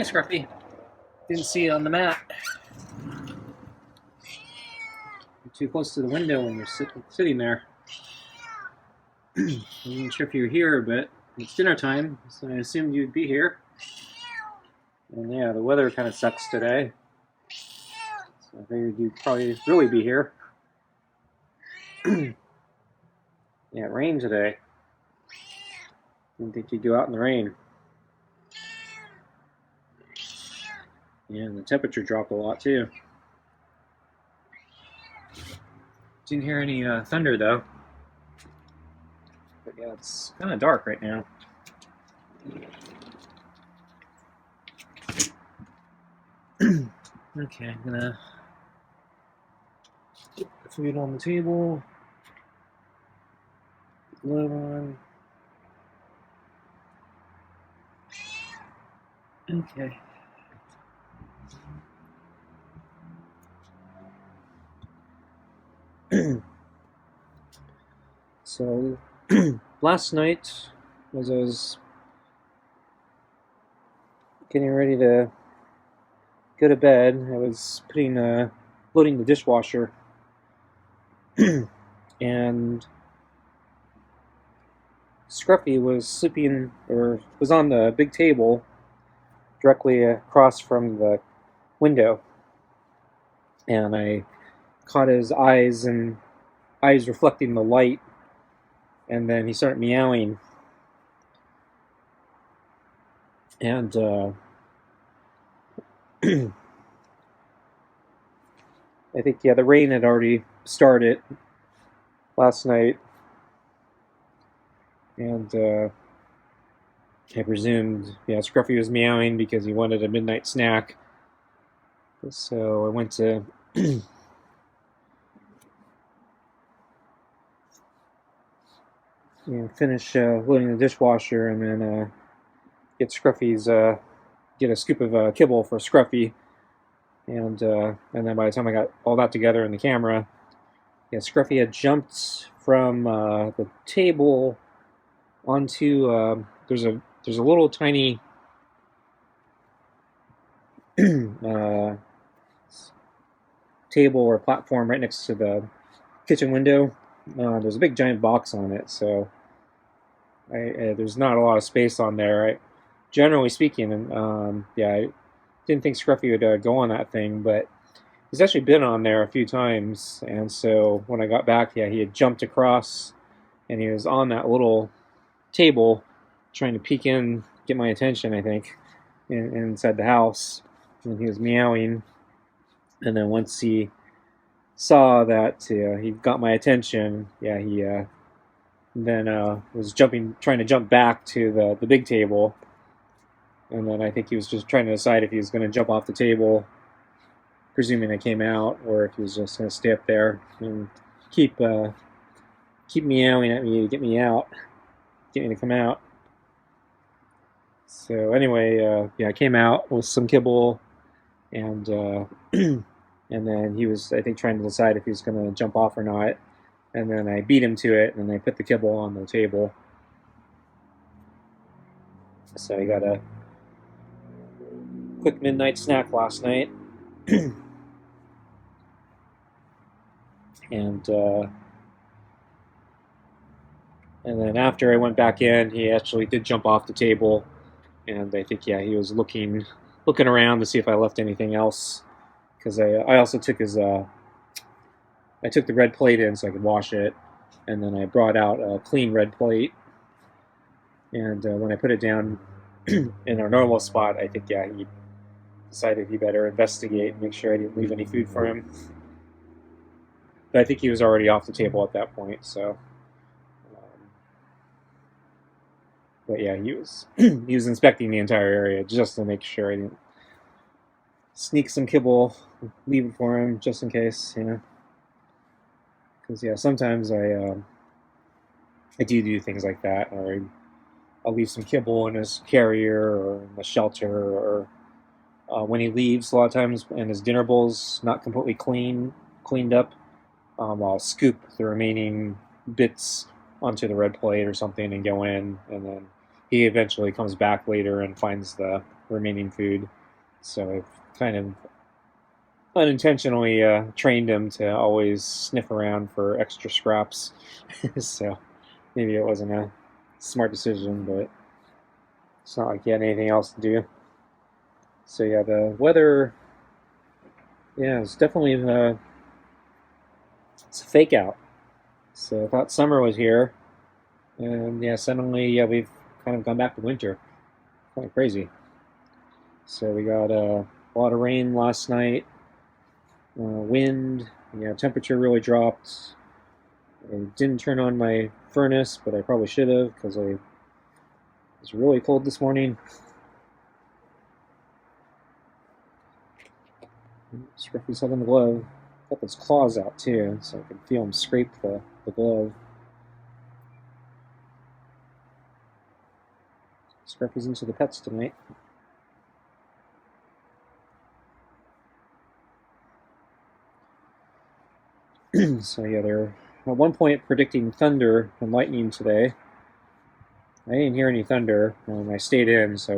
Hey, Scruffy. Didn't see you on the mat. You're too close to the window when you're sitting there. I wasn't sure if you were here, but it's dinner time, so I assumed you'd be here. And yeah, the weather kind of sucks today. So I figured you'd probably really be here. Yeah, it rained today. Didn't think you'd go out in the rain. Yeah, and the temperature dropped a lot too. Didn't hear any thunder though. But yeah, it's kind of dark right now. Okay, I'm gonna put the food on the table. Glove on. Okay. So last night, as I was getting ready to go to bed, I was loading the dishwasher, and Scruffy was sleeping, or was on the big table directly across from the window, and I caught his eyes reflecting the light, and then he started meowing, and I think, yeah, the rain had already started last night, and I presumed, yeah, Scruffy was meowing because he wanted a midnight snack. So I went to finish loading the dishwasher, and then get a scoop of kibble for Scruffy, and then by the time I got all that together in the camera, yeah, Scruffy had jumped from the table onto there's a little tiny table or platform right next to the kitchen window. There's a big giant box on it, so there's not a lot of space on there. Generally speaking, yeah, I didn't think Scruffy would go on that thing, but he's actually been on there a few times, and so when I got back, yeah, he had jumped across, and he was on that little table trying to peek in, get my attention, I think, inside the house, and he was meowing, and then once he saw that he got my attention, yeah, he then was trying to jump back to the big table, and then I think he was just trying to decide if he was going to jump off the table, presuming I came out, or if he was just going to stay up there and keep meowing at me to get me out, get me to come out. So anyway, yeah, I came out with some kibble, and and then he was, I think, trying to decide if he was going to jump off or not. And then I beat him to it, and then I put the kibble on the table. So I got a quick midnight snack last night. And then after I went back in, he actually did jump off the table, and I think, yeah, he was looking around to see if I left anything else, because I also took I took the red plate in so I could wash it, and then I brought out a clean red plate, and when I put it down in our normal spot, I think, yeah, he decided he better investigate and make sure I didn't leave any food for him. But I think he was already off the table at that point, so. But yeah, he was inspecting the entire area just to make sure I didn't sneak some kibble, leave it for him just in case, Because, yeah, sometimes I do things like that, or I'll leave some kibble in his carrier or in the shelter, or when he leaves, a lot of times, and his dinner bowl's not completely cleaned up, I'll scoop the remaining bits onto the red plate or something and go in, and then he eventually comes back later and finds the remaining food. So I've kind of unintentionally trained him to always sniff around for extra scraps. So maybe it wasn't a smart decision, but it's not like he had anything else to do. So yeah, the weather, yeah, it's definitely it's a fake out. So I thought summer was here, and yeah, suddenly yeah we've kind of gone back to winter. Kind of crazy. So we got a lot of rain last night, wind. Yeah, temperature really dropped. I didn't turn on my furnace, but I probably should have because it was really cold this morning. Scruffy's having the glove. Got his claws out too, so I can feel him scrape the glove. Scruffy's into the pets tonight. So yeah, they're at one point predicting thunder and lightning today. I didn't hear any thunder. I stayed in, so I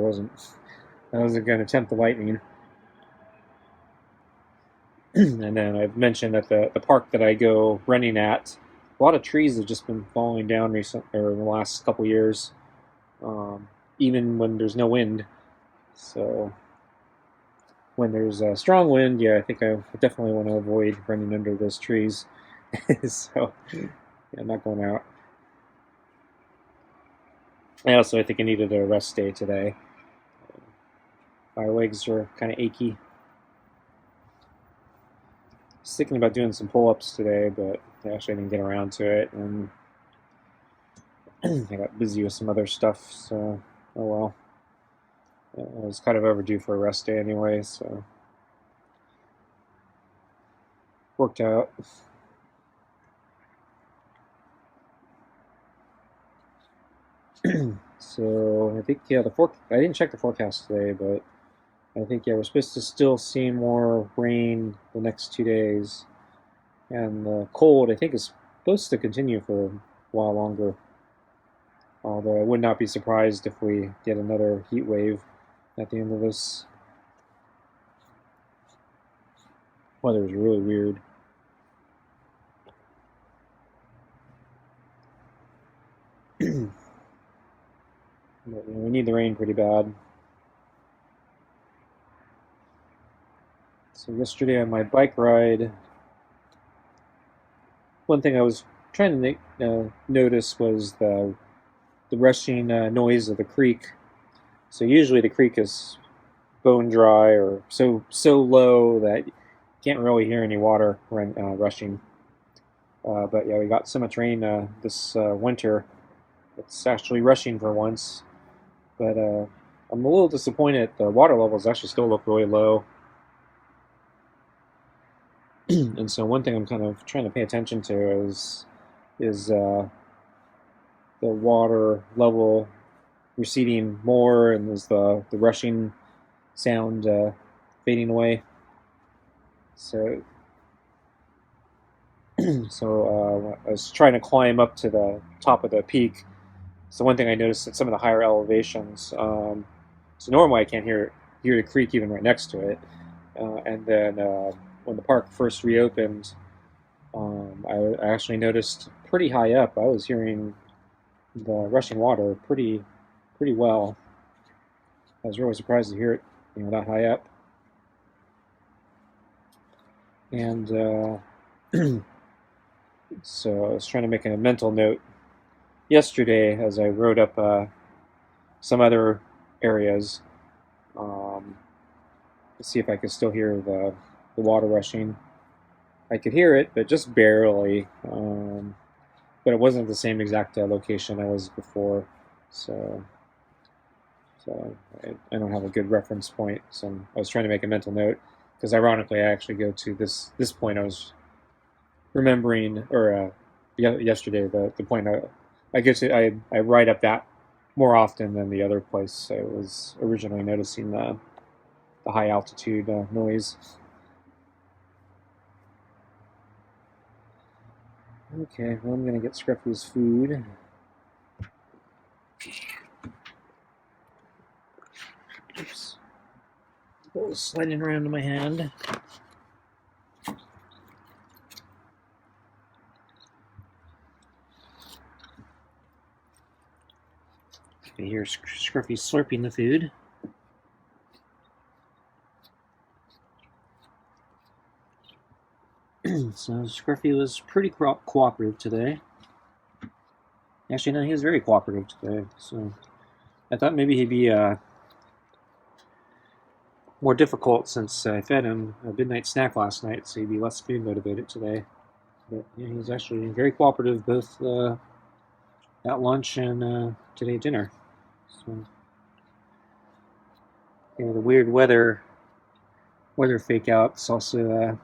wasn't going to tempt the lightning. And then I've mentioned that the park that I go running at, a lot of trees have just been falling down in the last couple years, even when there's no wind. So when there's a strong wind, yeah, I think I definitely want to avoid running under those trees. So yeah, I'm not going out. I think I needed a rest day today. My legs are kind of achy. I was thinking about doing some pull-ups today, but I actually didn't get around to it, and I got busy with some other stuff, so oh well. I was kind of overdue for a rest day anyway, so worked out. So I think yeah, I didn't check the forecast today, but I think yeah, we're supposed to still see more rain the next 2 days, and the cold I think is supposed to continue for a while longer. Although I would not be surprised if we get another heat wave at the end of this. Weather is really weird. But, we need the rain pretty bad. So yesterday on my bike ride, one thing I was trying to notice was the rushing noise of the creek. So usually the creek is bone dry or so low that you can't really hear any water rushing. But yeah, we got so much rain this winter. It's actually rushing for once. But I'm a little disappointed. The water levels actually still look really low. And so one thing I'm kind of trying to pay attention to is the water level receding more, and is the rushing sound fading away. So I was trying to climb up to the top of the peak. So one thing I noticed at some of the higher elevations. So normally I can't hear the creek even right next to it. And then when the park first reopened, I actually noticed pretty high up. I was hearing the rushing water pretty well. I was really surprised to hear it, that high up. And so I was trying to make a mental note yesterday as I rode up some other areas to see if I could still hear the water rushing. I could hear it, but just barely. But it wasn't the same exact location I was before, so I don't have a good reference point. So I was trying to make a mental note because, ironically, I actually go to this point. I was remembering, or yesterday, the point I get to. I write up that more often than the other place I was originally noticing the high altitude noise. Okay, well, I'm gonna get Scruffy's food. Oops. bowl sliding around in my hand. You hear Scruffy slurping the food. So Scruffy was pretty cooperative today. Actually, no, he was very cooperative today. So I thought maybe he'd be more difficult since I fed him a midnight snack last night, so he'd be less food motivated today. But yeah, he's actually very cooperative both at lunch and today dinner. So the weird weather fake out's also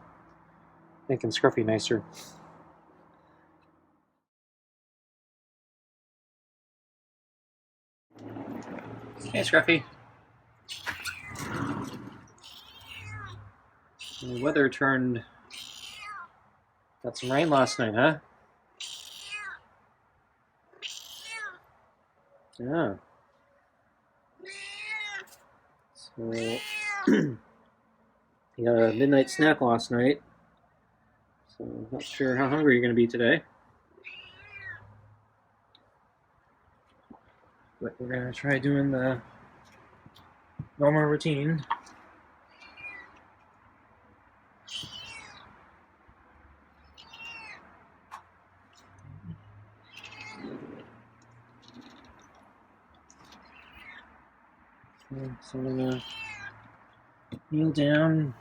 making Scruffy nicer. Hey, Scruffy. The weather turned. Got some rain last night, huh? Yeah. So you got a midnight snack last night. So I'm not sure how hungry you're going to be today. But we're going to try doing the normal routine. So I'm going to kneel down.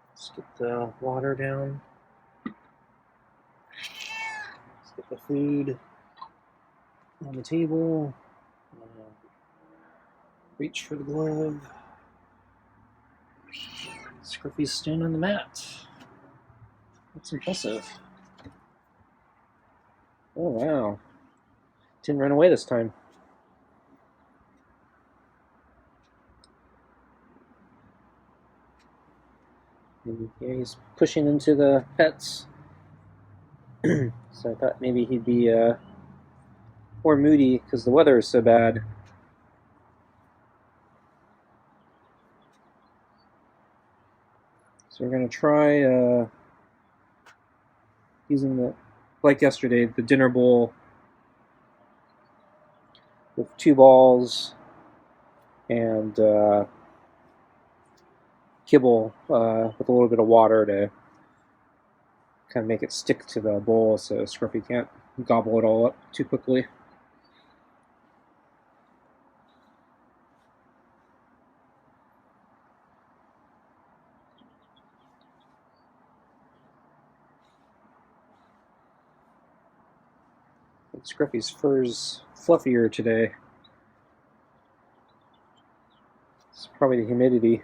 Let's get the water down. Let's get the food on the table. Reach for the glove. Scruffy's standing on the mat. That's impressive. Oh, wow. Didn't run away this time. And yeah, he's pushing into the pets. So I thought maybe he'd be more moody because the weather is so bad. So we're going to try using the, like yesterday, the dinner bowl with 2 balls and kibble with a little bit of water to kind of make it stick to the bowl so Scruffy can't gobble it all up too quickly. Scruffy's fur's fluffier today. It's probably the humidity.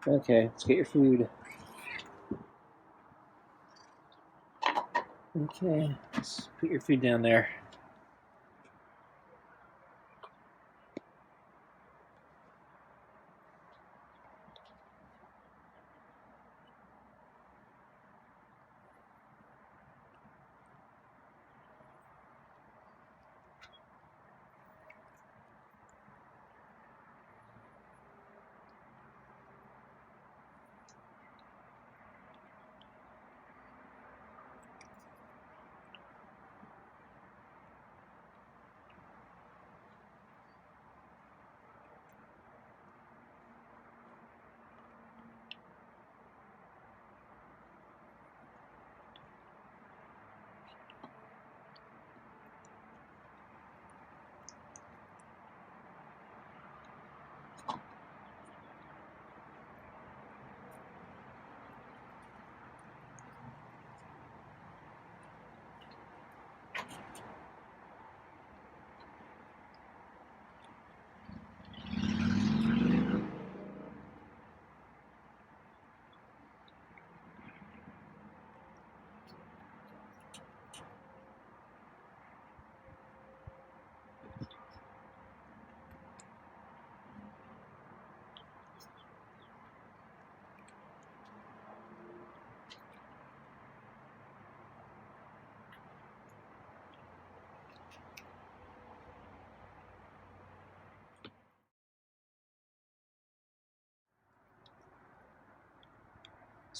Okay, let's get your food. Okay, let's put your food down there.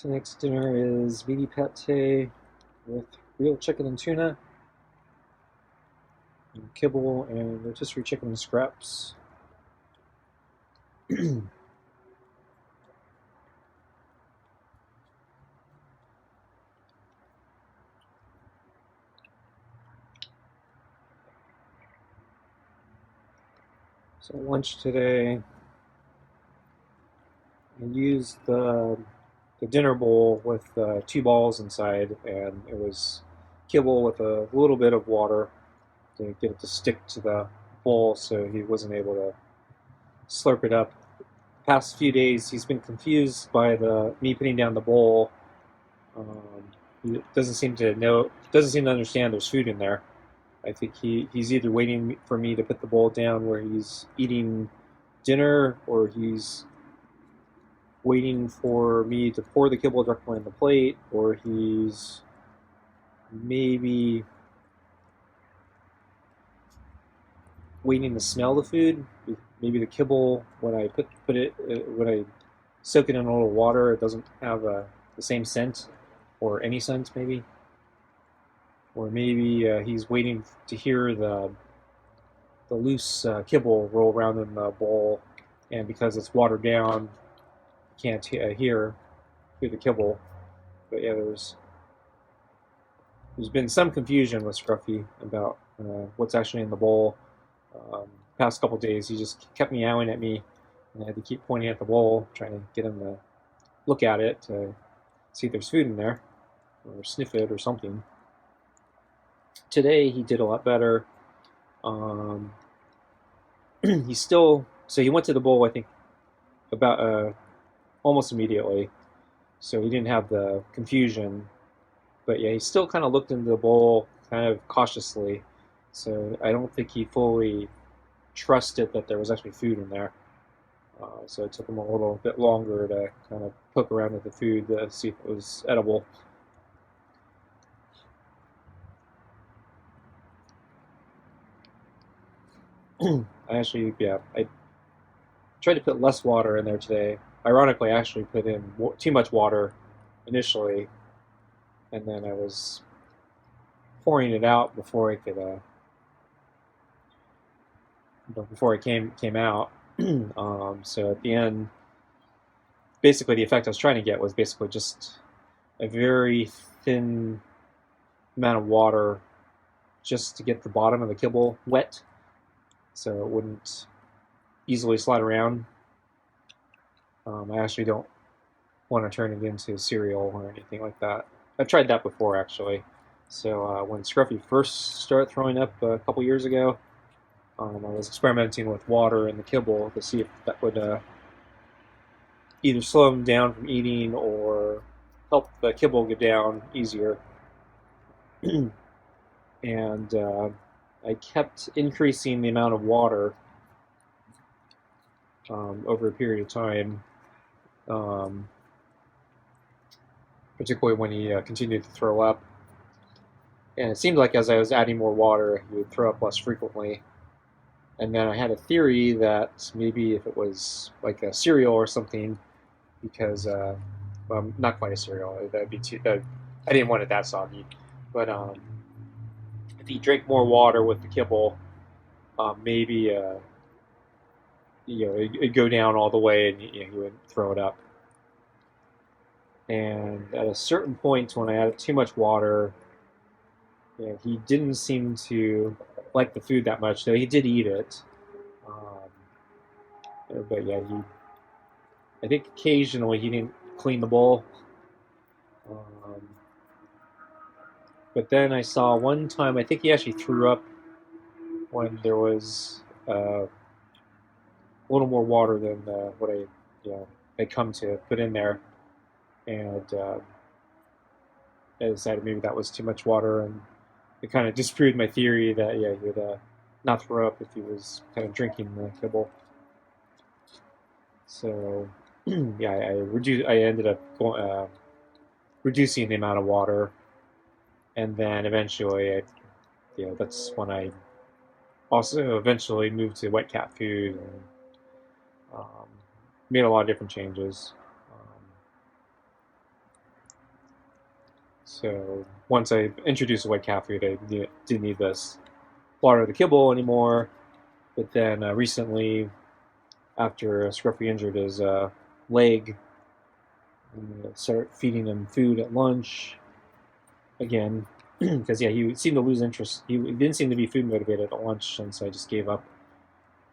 Tonight's dinner is meaty pate with real chicken and tuna, and kibble and rotisserie chicken scraps. So lunch today, I used the dinner bowl with 2 balls inside, and it was kibble with a little bit of water to get it to stick to the bowl, so he wasn't able to slurp it up. Past few days, he's been confused by the me putting down the bowl. He doesn't seem to understand there's food in there. I think he's either waiting for me to put the bowl down where he's eating dinner, or he's waiting for me to pour the kibble directly on the plate, or he's maybe waiting to smell the food. Maybe the kibble, when I when I soak it in a little water, it doesn't have the same scent, or any scent maybe. Or maybe he's waiting to hear the loose kibble roll around in the bowl, and because it's watered down, you can't hear the kibble. But yeah, there's been some confusion with Scruffy about what's actually in the bowl. Past couple days, he just kept meowing at me, and I had to keep pointing at the bowl, trying to get him to look at it to see if there's food in there, or sniff it or something. Today, he did a lot better. He still, so he went to the bowl, I think, about almost immediately, so he didn't have the confusion. But yeah, he still kind of looked into the bowl kind of cautiously, so I don't think he fully trusted that there was actually food in there. So it took him a little bit longer to kind of poke around with the food to see if it was edible. I tried to put less water in there today. Ironically, I actually put in too much water initially, and then I was pouring it out before it came out. So at the end, basically the effect I was trying to get was basically just a very thin amount of water, just to get the bottom of the kibble wet, so it wouldn't easily slide around. I actually don't want to turn it into cereal or anything like that. I've tried that before, actually. So when Scruffy first started throwing up a couple years ago, I was experimenting with water in the kibble to see if that would either slow him down from eating or help the kibble get down easier. And I kept increasing the amount of water over a period of time, particularly when he continued to throw up. And it seemed like as I was adding more water, he would throw up less frequently. And then I had a theory that maybe if it was like a cereal or something, because well, not quite a cereal, that'd be too. I didn't want it that soggy, but if he drank more water with the kibble, maybe it'd go down all the way, and he would throw it up. And at a certain point, when I added too much water, he didn't seem to like the food that much. Though he did eat it, but yeah, I think occasionally he didn't clean the bowl. But then I saw one time, I think he actually threw up when there was a little more water than what had come to put in there, and I decided maybe that was too much water, and it kind of disproved my theory that he would not throw up if he was kind of drinking the kibble. So yeah, I ended up reducing the amount of water, and then eventually, that's when I also eventually moved to wet cat food, and made a lot of different changes. So once I introduced the white cat food, I didn't need this water the kibble anymore. But then recently, after Scruffy injured his leg, I started feeding him food at lunch again because yeah, he seemed to lose interest. He didn't seem to be food motivated at lunch, and so I just gave up.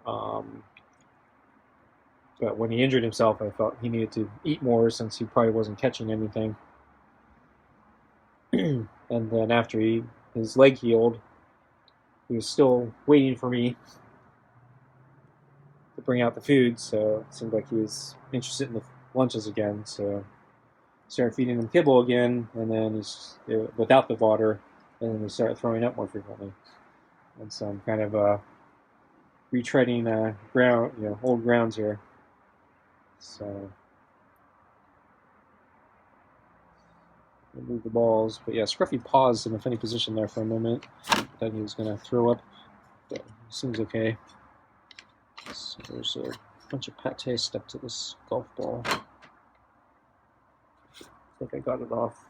Um, but when he injured himself, I felt he needed to eat more since he probably wasn't catching anything. And then after his leg healed, he was still waiting for me to bring out the food, so it seemed like he was interested in the lunches again. So I started feeding him kibble again, and then he's without the water, and then he started throwing up more frequently. And so I'm kind of retreading old grounds here. So move the balls, but yeah, Scruffy paused in a funny position there for a moment. Thought he was going to throw up, but seems okay. So there's a bunch of pate stuck to this golf ball. I think I got it off.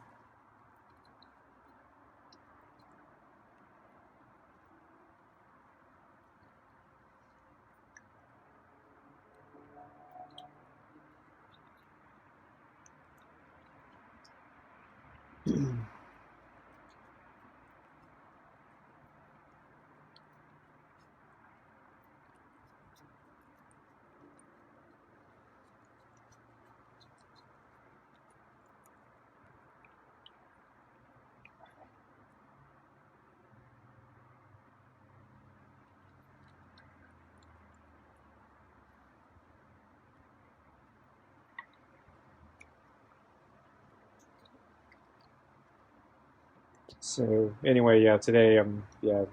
So anyway, yeah, today I'm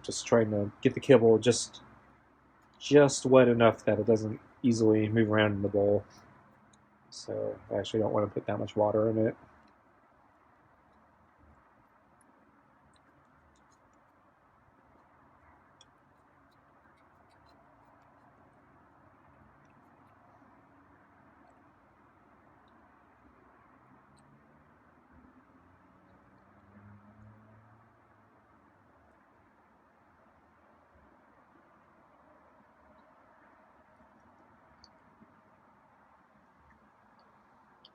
just trying to get the kibble just wet enough that it doesn't easily move around in the bowl. So I actually don't want to put that much water in it.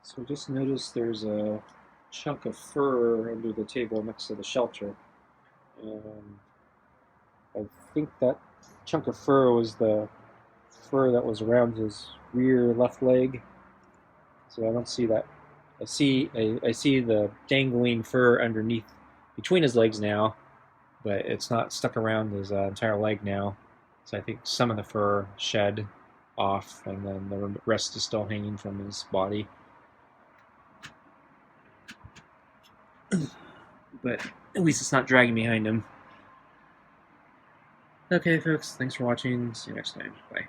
So just notice there's a chunk of fur under the table next to the shelter. And I think that chunk of fur was the fur that was around his rear left leg. So I don't see that. I see the dangling fur underneath between his legs now, but it's not stuck around his entire leg now. So I think some of the fur shed off, and then the rest is still hanging from his body. But at least it's not dragging behind him. Okay, folks, thanks for watching. See you next time. Bye.